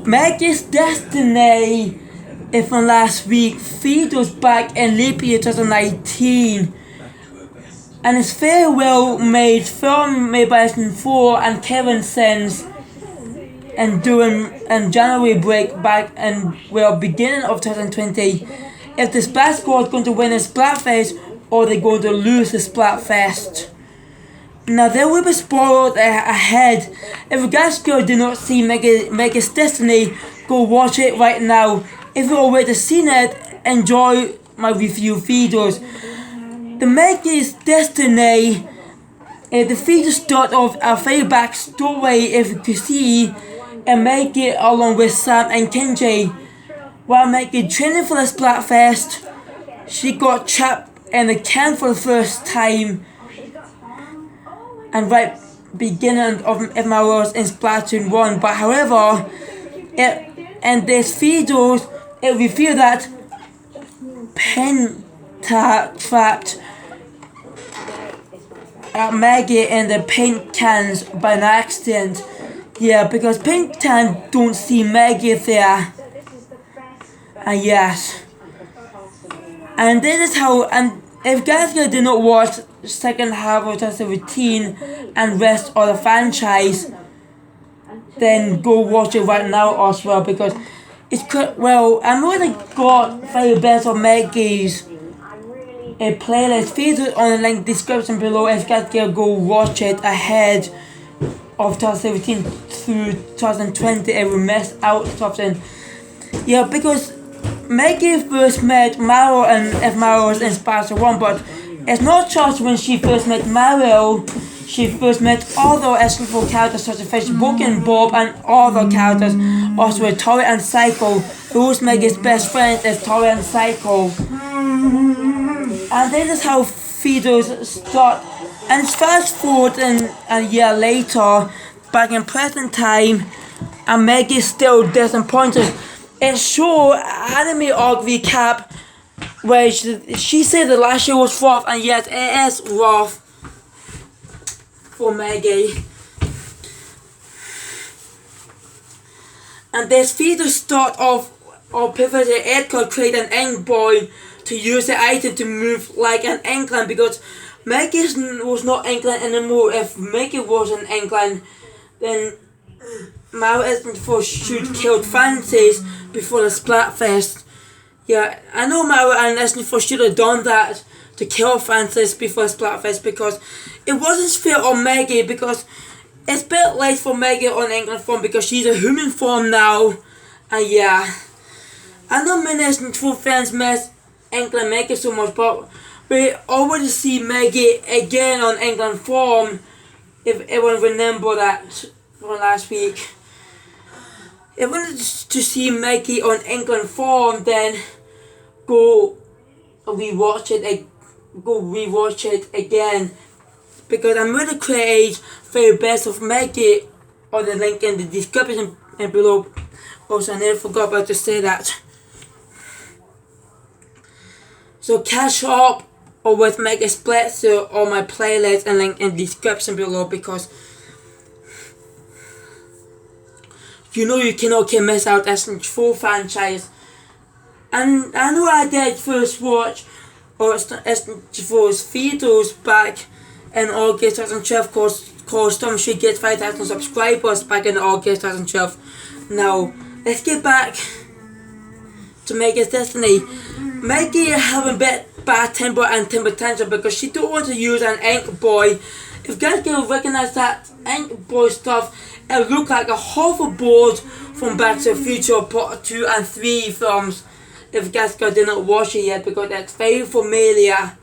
Meggy's Destiny is from last week, features back in leap year 2019. And it's very well made film made by SMG4 and Kevin Sins and doing January break back and beginning of 2020. If the Splat Squad is going to win the Splatfest or they're going to lose the Splatfest. Now there will be spoilers ahead. If you guys still do not see Meggy's Destiny, go watch it right now. If you've already seen it, enjoy my review videos. The Meggy's Destiny, the video start off a very backstory if you could see, and Meggy along with Sam and Kenji. While Meggy training for the Splatfest, she got trapped in the camp for the first time. And right beginning of MROs in Splatoon 1, but however, in this video, it revealed that Penta trapped Meggy in the paint cans by an accident. Yeah, because Penta don't see Meggy there. And yes. And this is how, and if guys did not watch second half of 2017 and rest of the franchise, then go watch it right now as well, because it's I'm really got very best of Meggy's playlist featured on the link description below if you guys can go watch it ahead of 2017 through 2020 and we missed out something. Yeah, because Meggy first met Mario and F Mario was in Splatoon 1, but it's not just when she first met Mario, she first met other SMG4 characters such as Facebook and Bob and other characters, also with Tori and Psycho. Who's Meggy's best friend is Tori and Psycho. And this is how videos start. And fast forward a year later, back in present time, and Meggy still disappointed. It's short anime arc recap where she said the last year was rough, and yes, it is rough for Meggy. And this video start off or Professor Edgar create an ink boy to use the item to move like an inkling, because Meggy was not inkling anymore. If Meggy was an inkling, then Mario SMG4 should kill Francis before the Splatfest. Yeah, I know Mario and SMG4 should have done that to kill Francis before the Splatfest, because it wasn't fair on Meggy, because it's a bit late for Meggy on Inkling form because she's a human form now. And yeah, I know many SMG4 fans miss Inkling Meggy so much, but we already see Meggy again on Inkling form. If everyone remember that from last week. If you wanted to see Meggy on Inkling form, then go rewatch it again, because I'm going to create very best of Meggy or the link in the description below. Also, I never forgot about to say that. So catch up or with Meggy Splitzer on my playlist and link in the description below, because you know you cannot miss out SMG4 franchise. And I know I did first watch SMG4's videos back in August 2012 called Storm should get 5,000 subscribers back in August 2012. Now, let's get back to Meggy's Destiny. Meggy having a bit bad temper and temper tantrum because she don't want to use an ink boy. If you guys can recognize that ink boy stuff, it looked like a hoverboard from Back to the Future Part 2 and 3 films. If you guys did not watch it yet, because that's very familiar.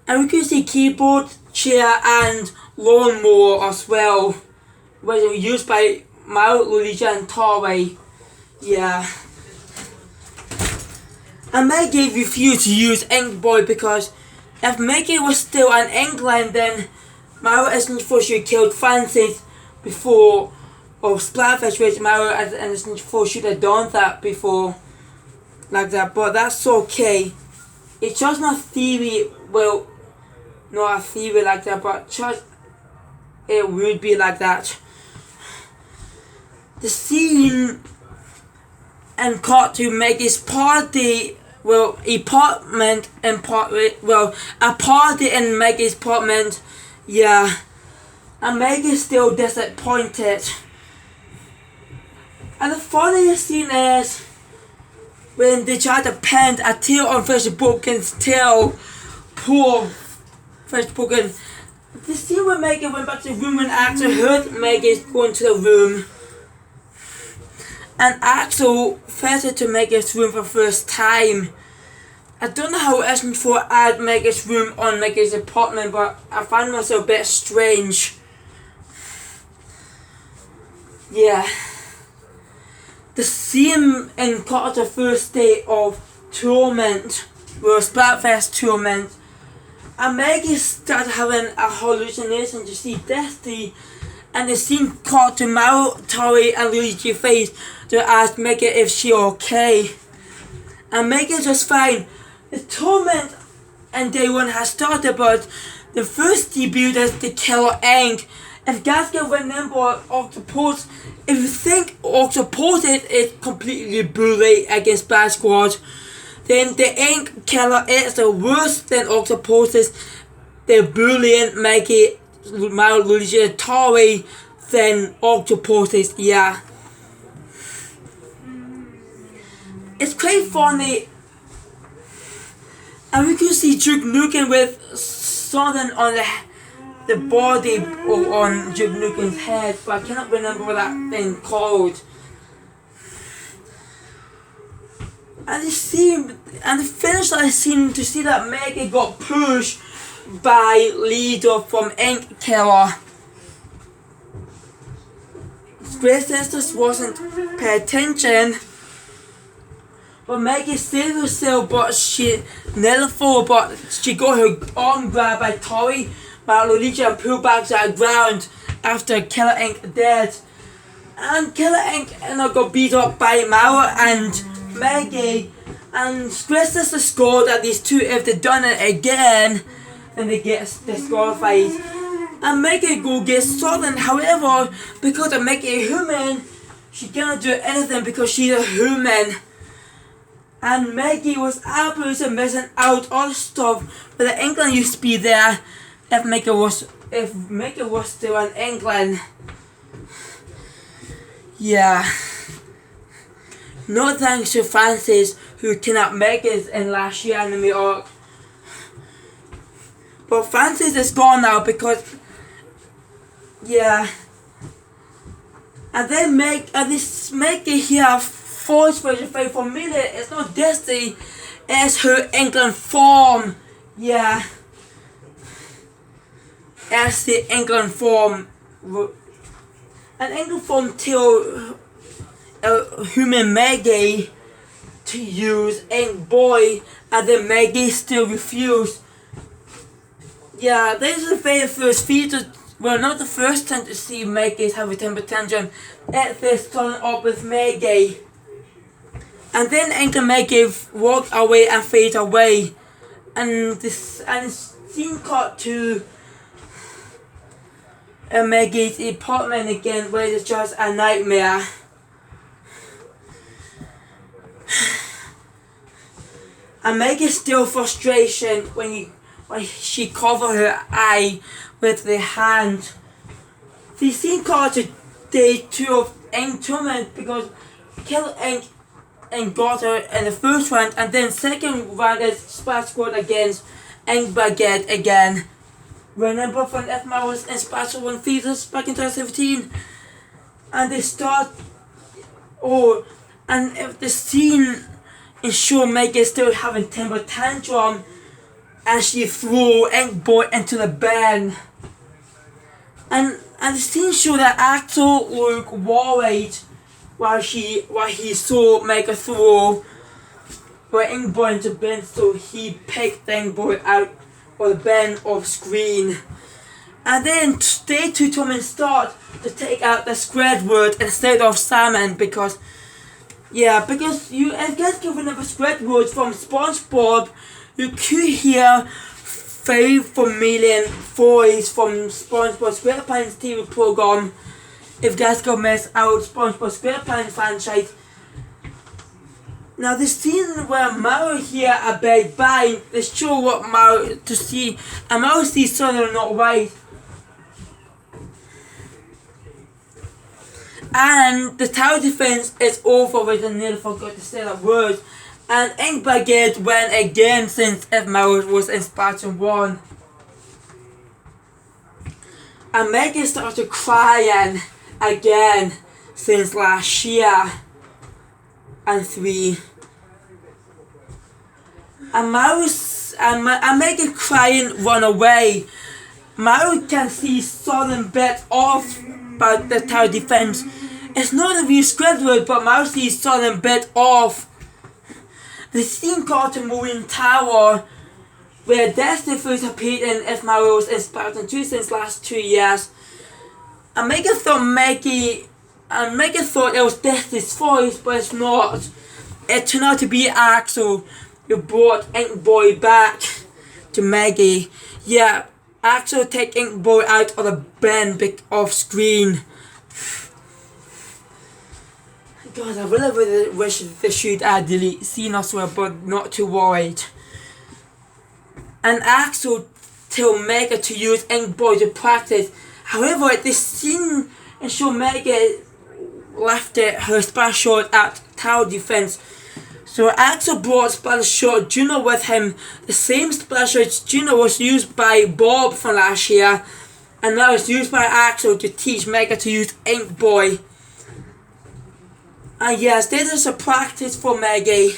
And we can see keyboard, chair and lawnmower as well, which were used by Mario, Luigi and Tori. Yeah. And Meggy refused to use Ink Boy because if Meggy was still an Inkling, then Mario SMG4 should have killed Francis before, or Splatfest, which Mario and SMG4 should have done that before, like that. But that's okay. It's just my theory. Well, not a theory like that, but just it would be like that. the scene and cut to Meggy's party, well, apartment and a party in Meggy's apartment, yeah, and Meggy's still disappointed. And the funniest scene is when they try to paint a tail on Forspoken's tail. Poor Forspoken. The scene where Meggy went back to the room and Axel heard Meggy going to the room. And Axel visited to Meggy's room for the first time. I don't know how SMG4 add Meggy's room on Meggy's apartment, but I found myself a bit strange. Yeah. The scene in Carter's first day of torment, well, Splatfest torment, and Meggy started having a hallucination to see Destiny, and the scene cut to Tori and Luigi's face to ask Meggy if she okay. And Meggy's just fine. The torment and day one has started, but the first debut is the Killer Ink. If guys can remember Octopus, if you think Octopus is completely bully against Bad Squad, then the Ink Killer is the worst than Octopus. They're bullying Meggy, Luigi, Tori than Octopus, yeah. It's quite funny. And we can see Duke Nukem with something on the body on Duke Nukem's head, but I cannot remember what that thing called. And the finish that I seen to see that Meggy got pushed by leader from Ink Killer. Great Sisters wasn't paying attention, but Meggy saved herself, but she never fell, but she got her arm grabbed by Tori, by Luigi, and pulled back to the ground after Killer Ink dead. And Killer Ink got beat up by Mao and Meggy, and Great Sisters scored at these two. If they done it again, then they get disqualified. And Meggy go get stolen. However, because of Meggy a human, she cannot do anything because she's a human. And Meggy was absolutely missing out all stuff, but the England used to be there if Meggy was still in England. Yeah. No thanks to Francis who kidnapped Meggy in last year anime arc. But Francis is gone now because, yeah. And then this Meggy here force version 5 for me, it's not Destiny, it's her England form. Yeah. It's the England form. And England form tell human Meggy to use Ink Boy, and then Meggy still refused. Yeah, this is the very first feature, well, not the first time to see Meggy have a temper tantrum. It's this starting up with Meggy. And then Ink and Meggy walk away and fade away. And scene cut to Meggy's apartment again, where it's just a nightmare. And Meggy's still frustration when she covered her eye with the hand. The scene cut to day 2 of Ink Tournament because Killer Ink and got her in the first round, and then second round is Splash Squad against Ink Baguette again. Remember when FMA was in Splash 1 Theaters back in 2017? And they start, and if the scene ensure Meggy still having temper tantrum, and she threw Ink Boy into the bin. And the scene show that Axel looked worried while he saw Meggy throw Ink Boy into the bin, so he picked Ink Boy out of the bin off screen. And then day 2 tournament start to take out the Squidward instead of salmon because you guys can remember Squidward from SpongeBob. You could hear very familiar voice from SpongeBob SquarePants TV program if you guys go miss out SpongeBob SquarePants franchise. Now the scene where Mario here a big bang, they show what Mario to see, and Mario sees something not right. And the tower defense is over with, and nearly forgot to say that word. And Ink Brigade went again since if Mario was in Spartan 1. And Meggy started crying again since last year and 3. And Meggy crying run away. Mario can see sudden bit off by the tower defense. It's not a real script word, but Mario sees sudden bit off. The scene called the Moving Tower, where Destiny first appeared in If Mario was in Spartan 2 since last 2 years. And Meggy thought it was Destiny's voice, but it's not. It turned out to be Axel, who brought Ink Boy back to Meggy. Yeah, Axel take Ink Boy out of the bin off screen. God, I really wish they should delete scene as well, but not too worried. And Axel tell Meggy to use Ink Boy to practice. However, this scene show Meggy left her special at tower defense. So Axel brought Special Shot Junior with him, the same Special Shot Junior was used by Bob from last year, and now it's used by Axel to teach Meggy to use Ink Boy. And yes, this is a practice for Meggy.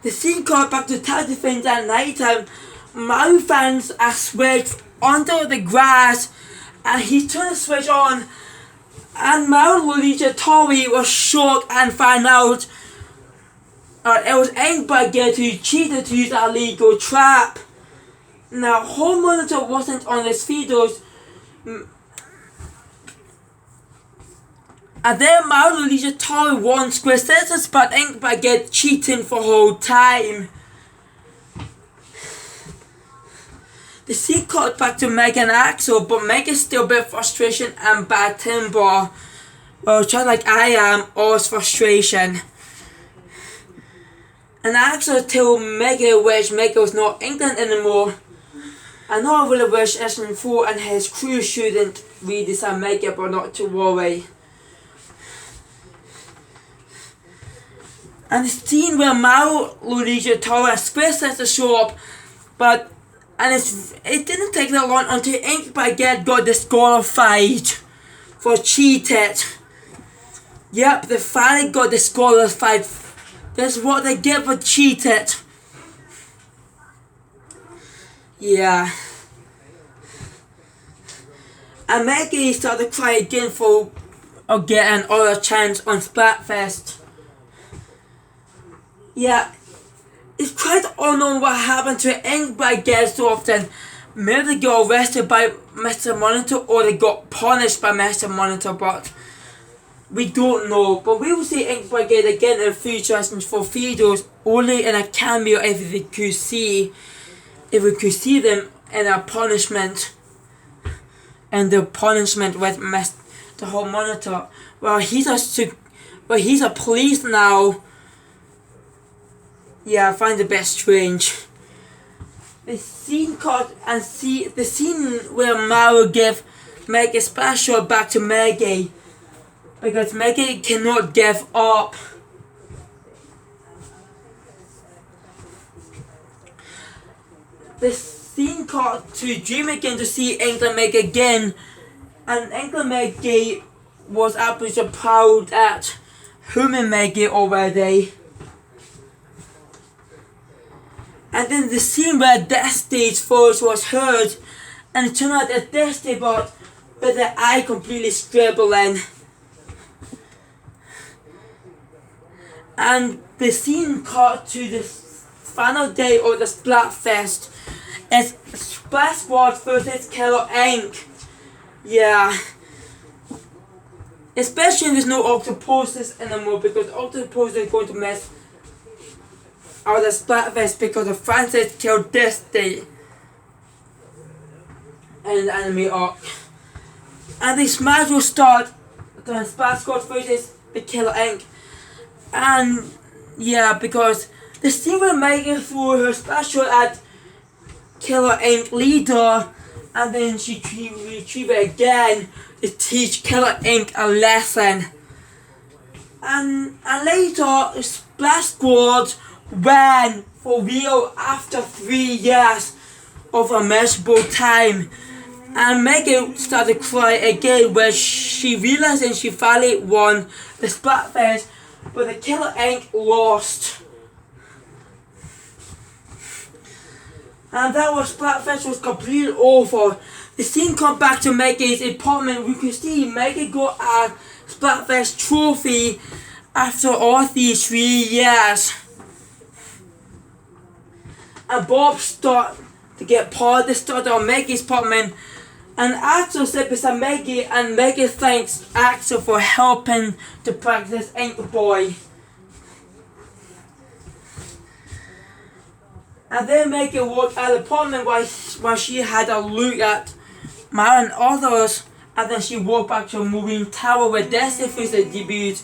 The scene called back to tower defense at night time. Mario finds a switch under the grass, and he turned the switch on, and Mario Luigi Tori was shocked and found out it was Ink Brigade who cheated to use a legal trap. Now, home monitor wasn't on his videos, and then Mario Luigi Tori won Square Citizens, but Ink Brigade cheating for whole time. The scene cut back to Meggy and Axel, but Meggy's still a bit frustration and bad temper. Well, just like I am, always frustration. And Axel told Meggy wish Meggy was not England anymore. I know I really wish SMG4 and his crew shouldn't redesign Meggy, but not to worry. And the scene where Mario, Luigi, Tori and Square Center show up, it didn't take that long until Ink Brigade got disqualified for cheated. Yep, they finally got disqualified. That's what they get for cheated. Yeah. And Meggy started crying again for getting another chance on Splatfest. Yeah, it's quite unknown what happened to Ink Brigade so often. Maybe they got arrested by Mr. Monitor or they got punished by Mr. Monitor, but we don't know. But we will see Ink Brigade again in future for videos, only in a cameo if we could see them in a punishment. And the punishment with Mr. Home Monitor. Well, he's a police now. Yeah, I find it a bit strange. The scene where Mario gave Meggy special back to Meggy, because Meggy cannot give up. The scene cut to Dream again to see England Meggy again, and England Meggy was absolutely proud at Human Meggy already. And then the scene where Destiny's voice was heard, and it turned out that Destiny bot with the eye completely scribbling. And the scene cut to the final day of the Splatfest. It's Splat Squad versus Killer Ink. Yeah. Especially when there's no Octopuses anymore, because Octopus is going to mess out the Splatfest because of Francis killed Destiny in the anime arc. And the match will start the Splash Squad versus the Killer Ink. And yeah, because the scene where Meggy threw her splash shot at Killer Ink leader, and then she retrieved it again to teach Killer Ink a lesson. And later, the Splash Squad won for real after 3 years of a miserable time. And Meggy started crying again when she realized that she finally won the Splatfest, but the Killer Ink lost. And that was Splatfest was completely over. The scene come back to Meggy's apartment. We could see Meggy got a Splatfest trophy after all these 3 years. And Bob started to get party started on Meggy's apartment. And Axel sat beside Meggy, and Meggy thanks Axel for helping to practice Ink Boy. And then Meggy walked out of the apartment while she had a look at Mara and others, and then she walked back to Marine Tower where Destiny first debuted.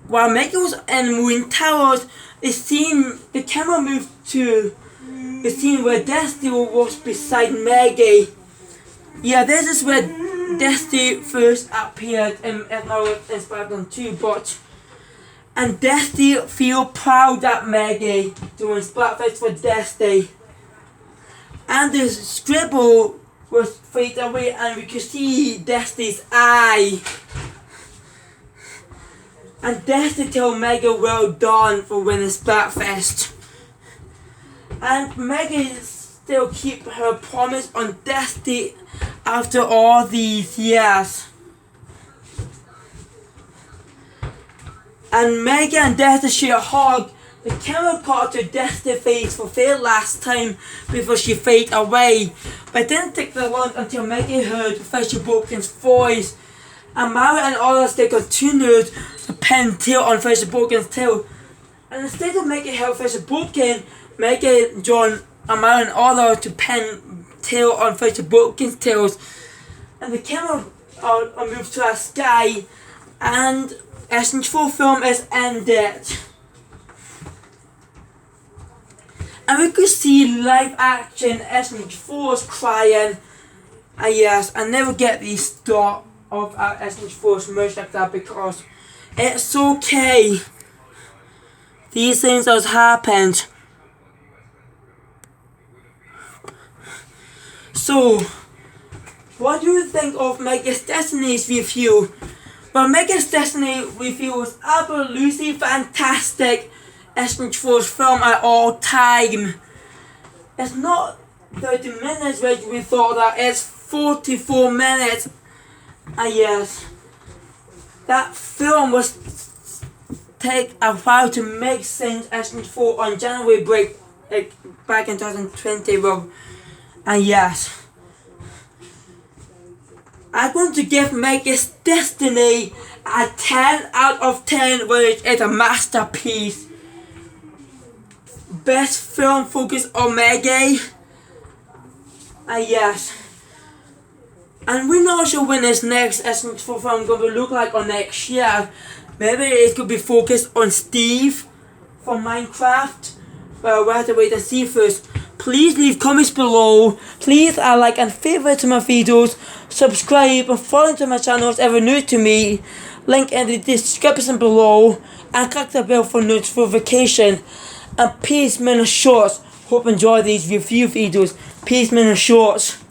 While Meggy was in Marine Towers, the camera moved to the scene where Destiny was beside Meggy. Yeah, this is where Destiny first appeared in Spider-Man 2, and Destiny feel proud at Meggy doing Splatfest for Destiny. And the scribble was faded away, and we could see Destiny's eye. And Destiny told Meggy well done for winning Splatfest. And Meggy still keep her promise on Destiny after all these years. And Meggy and Destiny share a hug. The camera caught her Destiny's face for the last time before she faded away. But it didn't take that long until Meggy heard Professor Broken's voice. And Mara and others, they continued to pin tail on Professor Broken's tail. And instead of Meggy help Professor Broken, Meggy joined Amara and others to pin tail on Professor Broken's tails. And the camera moves to a sky, and SMG4 film is ended. And we could see live action SMG4's crying. And yes, I never get the start of SMG4's merch like that because it's okay. These things has happened. So, what do you think of Meggy's Destiny's review? Well, Meggy's Destiny review was absolutely fantastic. SMG4's film at all time. It's not 30 minutes which we thought that, it's 44 minutes. And yes, that film was take a while to make since SMG4 on January break back in 2020. Well, and yes, I'm going to give Meggy's Destiny a 10 out of 10, which is a masterpiece. Best film focused on Meggy. And yes, and we're not sure when this next SMG4 film going to look like or next year. Maybe it could be focused on Steve from Minecraft. Well, we'll have to wait and see first. Please leave comments below. Please like and favorite to my videos. Subscribe and follow to my channel if ever new to me. Link in the description below. And click the bell for notification. And peace, men and shorts. Hope you enjoy these review videos. Peace, men and shorts.